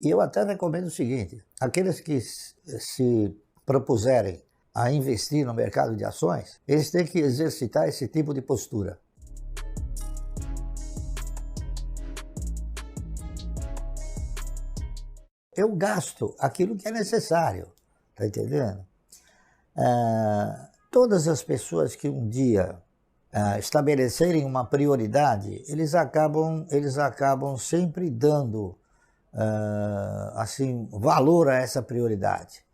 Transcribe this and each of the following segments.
E eu até recomendo o seguinte, aqueles que se propuserem a investir no mercado de ações, eles têm que exercitar esse tipo de postura. Eu gasto aquilo que é necessário, tá entendendo? Todas as pessoas que um dia estabelecerem uma prioridade, eles acabam sempre dando assim, valor a essa prioridade.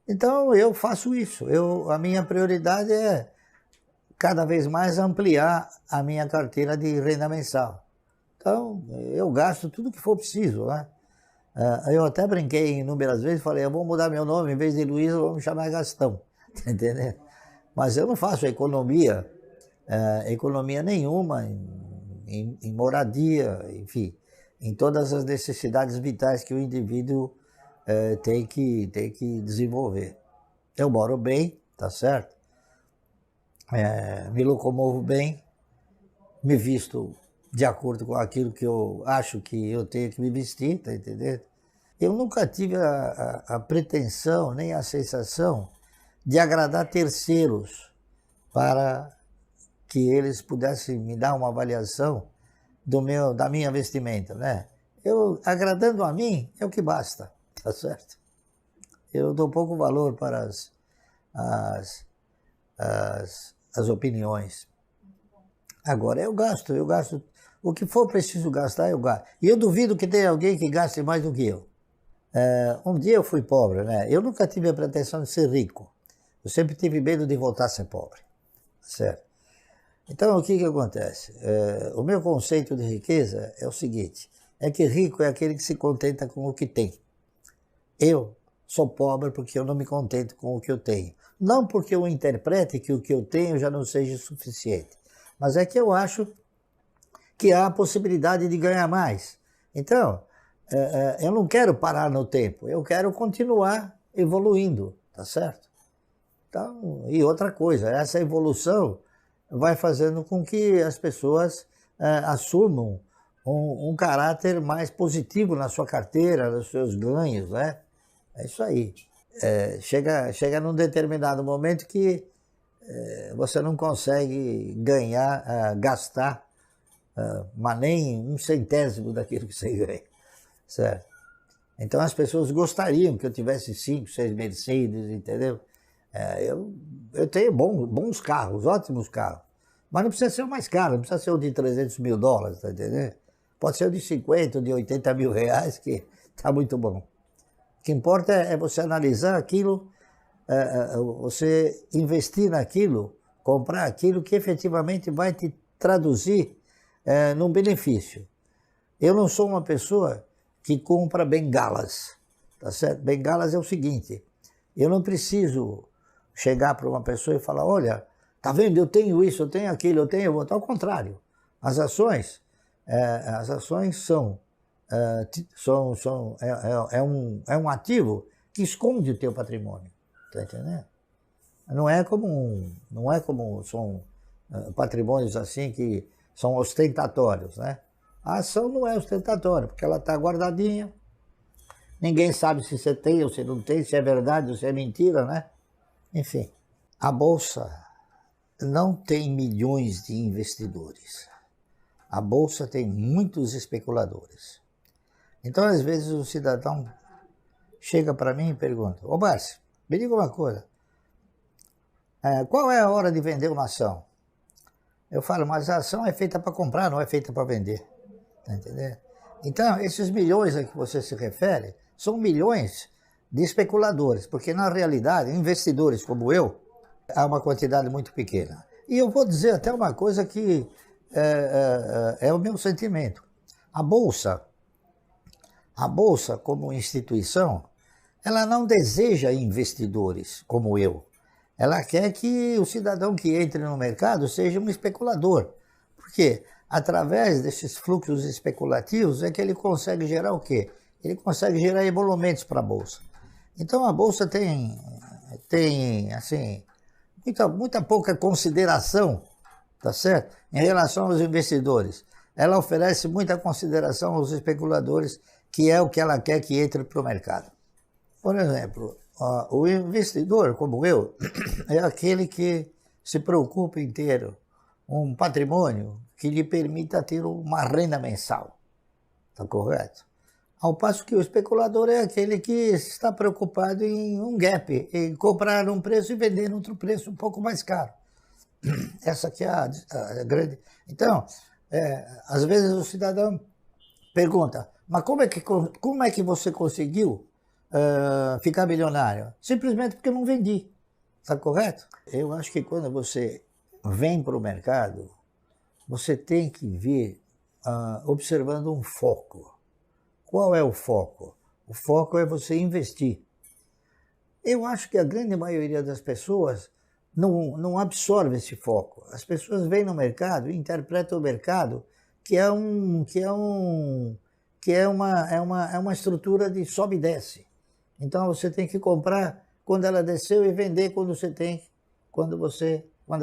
Então eu faço isso, a minha prioridade é cada vez mais ampliar a minha carteira de renda mensal. Então eu gasto tudo que for preciso, né? Eu até brinquei inúmeras vezes, falei, eu vou mudar meu nome, em vez de Luiz, eu vou me chamar Gastão, tá entendendo? Mas eu não faço economia nenhuma em moradia, enfim, em todas as necessidades vitais que o indivíduo tem que desenvolver. Eu moro bem, tá certo? Me locomovo bem, me visto de acordo com aquilo que eu acho que eu tenho que me vestir, tá entendendo? Eu nunca tive a pretensão, nem a sensação de agradar terceiros para que eles pudessem me dar uma avaliação da minha vestimenta, né? Agradando a mim, é o que basta, tá certo? Eu dou pouco valor para as opiniões. Agora, eu gasto o que for preciso gastar, eu gasto. E eu duvido que tenha alguém que gaste mais do que eu. Um dia eu fui pobre, né? Eu nunca tive a pretensão de ser rico. Eu sempre tive medo de voltar a ser pobre, certo? Então, o que acontece? O meu conceito de riqueza é o seguinte, é que rico é aquele que se contenta com o que tem. Eu sou pobre porque eu não me contento com o que eu tenho. Não porque eu interprete que o que eu tenho já não seja suficiente, mas é que eu acho que há a possibilidade de ganhar mais. Então, eu não quero parar no tempo, eu quero continuar evoluindo, tá certo? Então, e outra coisa, essa evolução vai fazendo com que as pessoas assumam um caráter mais positivo na sua carteira, nos seus ganhos, né? É isso aí. Chega num determinado momento que você não consegue gastar, mas nem um centésimo daquilo que você ganha, certo? Então as pessoas gostariam que eu tivesse 5, 6 Mercedes, entendeu? Eu tenho bons carros, ótimos carros, mas não precisa ser o mais caro, não precisa ser o de 300 mil dólares, tá entendendo? Pode ser o de 50, de 80 mil reais, que tá muito bom. O que importa é você analisar aquilo, você investir naquilo, comprar aquilo que efetivamente vai te traduzir num benefício. Eu não sou uma pessoa que compra bengalas, tá certo? Bengalas é o seguinte, eu não preciso chegar para uma pessoa e falar, olha, tá vendo, eu tenho isso, eu tenho aquilo, eu tenho outro. Ao contrário, as ações são um ativo que esconde o teu patrimônio, tá entendendo? Não é como são patrimônios assim que são ostentatórios, né? A ação não é ostentatória, porque ela está guardadinha, ninguém sabe se você tem ou se não tem, se é verdade ou se é mentira, né? Enfim, a Bolsa não tem milhões de investidores. A Bolsa tem muitos especuladores. Então, às vezes, o cidadão chega para mim e pergunta, ô Márcio, me diga uma coisa, qual é a hora de vender uma ação? Eu falo, mas a ação é feita para comprar, não é feita para vender. Tá entendendo? Então, esses milhões a que você se refere são milhões de especuladores, porque na realidade, investidores como eu, há uma quantidade muito pequena. E eu vou dizer até uma coisa que é o meu sentimento. A Bolsa como instituição, ela não deseja investidores como eu. Ela quer que o cidadão que entre no mercado seja um especulador. Por quê? Através desses fluxos especulativos é que ele consegue gerar o quê? Ele consegue gerar emolumentos para a Bolsa. Então a Bolsa tem assim, muita pouca consideração, tá certo? Em relação aos investidores. Ela oferece muita consideração aos especuladores que é o que ela quer que entre para o mercado. Por exemplo, o investidor, como eu, é aquele que se preocupa em ter um patrimônio que lhe permita ter uma renda mensal. Está correto? Ao passo que o especulador é aquele que está preocupado em um gap, em comprar um preço e vender em outro preço um pouco mais caro. Essa aqui é a grande... Então, às vezes o cidadão pergunta, mas como é que você conseguiu ficar milionário? Simplesmente porque eu não vendi. Está correto? Eu acho que quando você vem para o mercado, você tem que vir observando um foco. Qual é o foco? O foco é você investir. Eu acho que a grande maioria das pessoas não absorve esse foco. As pessoas vêm no mercado e interpretam o mercado que é uma estrutura de sobe e desce. Então você tem que comprar quando ela desceu e vender quando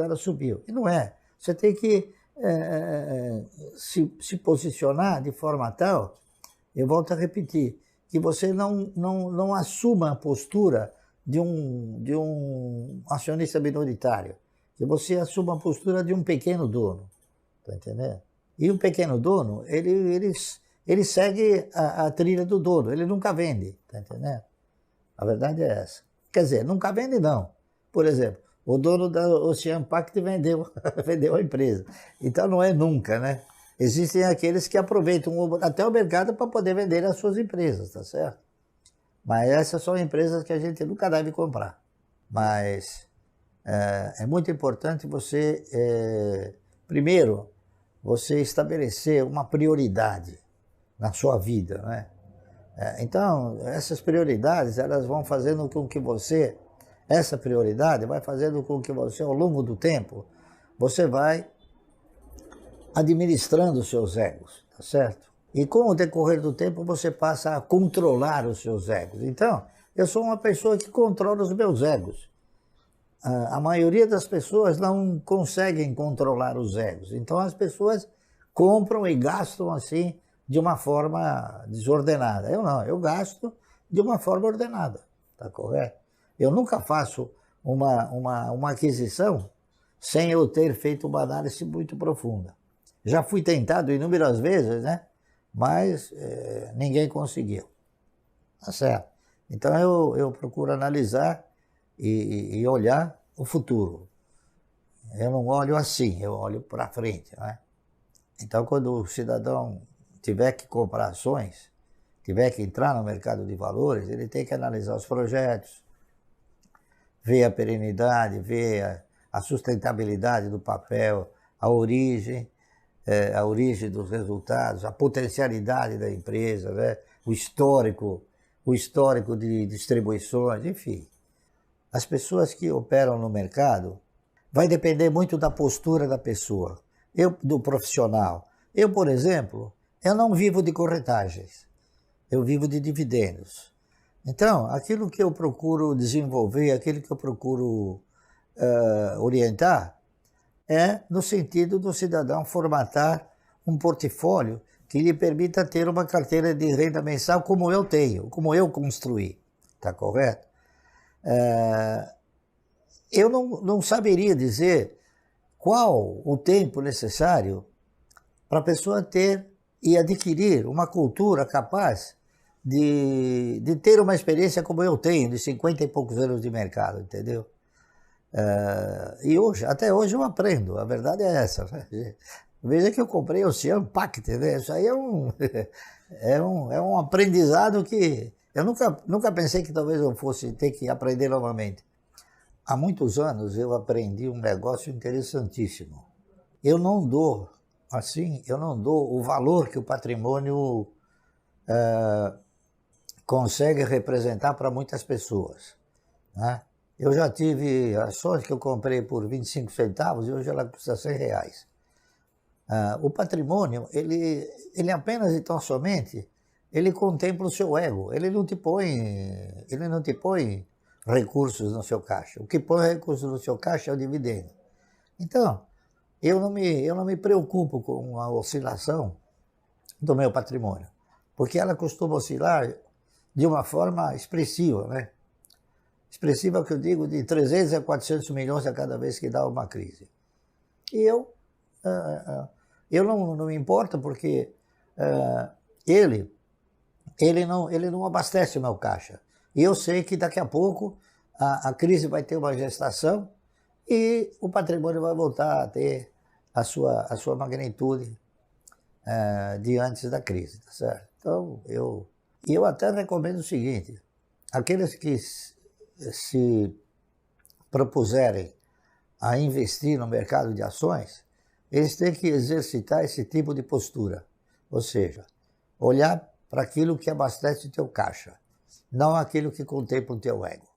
ela subiu. E não é. Você tem que se posicionar de forma tal, eu volto a repetir, que você não assuma a postura de um acionista minoritário, que você assuma a postura de um pequeno dono, tá entendendo? E o pequeno dono, ele segue a trilha do dono, ele nunca vende, tá entendendo? A verdade é essa. Quer dizer, nunca vende não. Por exemplo, o dono da Ocean Pact vendeu a empresa. Então não é nunca, né? Existem aqueles que aproveitam até o mercado para poder vender as suas empresas, tá certo? Mas essas são empresas que a gente nunca deve comprar. Mas é muito importante você, primeiro, você estabelecer uma prioridade na sua vida, né? Então, essas prioridades, elas vão fazendo com que essa prioridade vai fazendo com que você, ao longo do tempo, você vai administrando os seus egos, tá certo? E com o decorrer do tempo você passa a controlar os seus egos. Então, eu sou uma pessoa que controla os meus egos. A maioria das pessoas não conseguem controlar os egos. Então as pessoas compram e gastam assim de uma forma desordenada. Eu não, eu gasto de uma forma ordenada, tá correto? Eu nunca faço uma aquisição sem eu ter feito uma análise muito profunda. Já fui tentado inúmeras vezes, né? Mas ninguém conseguiu. Tá certo? Então eu procuro analisar e olhar o futuro. Eu não olho assim, eu olho para frente, né? Então quando o cidadão tiver que comprar ações, tiver que entrar no mercado de valores, ele tem que analisar os projetos, ver a perenidade, ver a sustentabilidade do papel, a origem dos resultados, a potencialidade da empresa, né? o histórico de distribuições, enfim. As pessoas que operam no mercado, vai depender muito da postura da pessoa, do profissional. Eu, por exemplo, eu não vivo de corretagens, eu vivo de dividendos. Então, aquilo que eu procuro desenvolver, aquilo que eu procuro orientar, é no sentido do cidadão formatar um portfólio que lhe permita ter uma carteira de renda mensal como eu tenho, como eu construí. Está correto? Eu não saberia dizer qual o tempo necessário para a pessoa ter e adquirir uma cultura capaz de ter uma experiência como eu tenho, de 50 e poucos anos de mercado, entendeu? E até hoje eu aprendo, a verdade é essa. Veja que eu comprei o Ocean Pact, né? Isso aí é um aprendizado que eu nunca pensei que talvez eu fosse ter que aprender novamente. Há muitos anos eu aprendi um negócio interessantíssimo. Eu não dou o valor que o patrimônio consegue representar para muitas pessoas, né? Eu já tive ações que eu comprei por 25 centavos e hoje ela custa R$100. O patrimônio, ele apenas e tão somente, ele contempla o seu ego, ele não te põe recursos no seu caixa. O que põe recursos no seu caixa é o dividendo. Então, eu não me preocupo com a oscilação do meu patrimônio. porque ela costuma oscilar de uma forma expressiva, né? Expressiva que eu digo de 300 a 400 milhões a cada vez que dá uma crise. E eu não me importo porque ele não abastece o meu caixa. E eu sei que daqui a pouco a crise vai ter uma gestação e o patrimônio vai voltar a ter a sua magnitude de antes da crise, tá certo? Então, eu até recomendo o seguinte, aqueles que se propuserem a investir no mercado de ações, eles têm que exercitar esse tipo de postura, ou seja, olhar para aquilo que abastece o teu caixa, não aquilo que contempla o teu ego.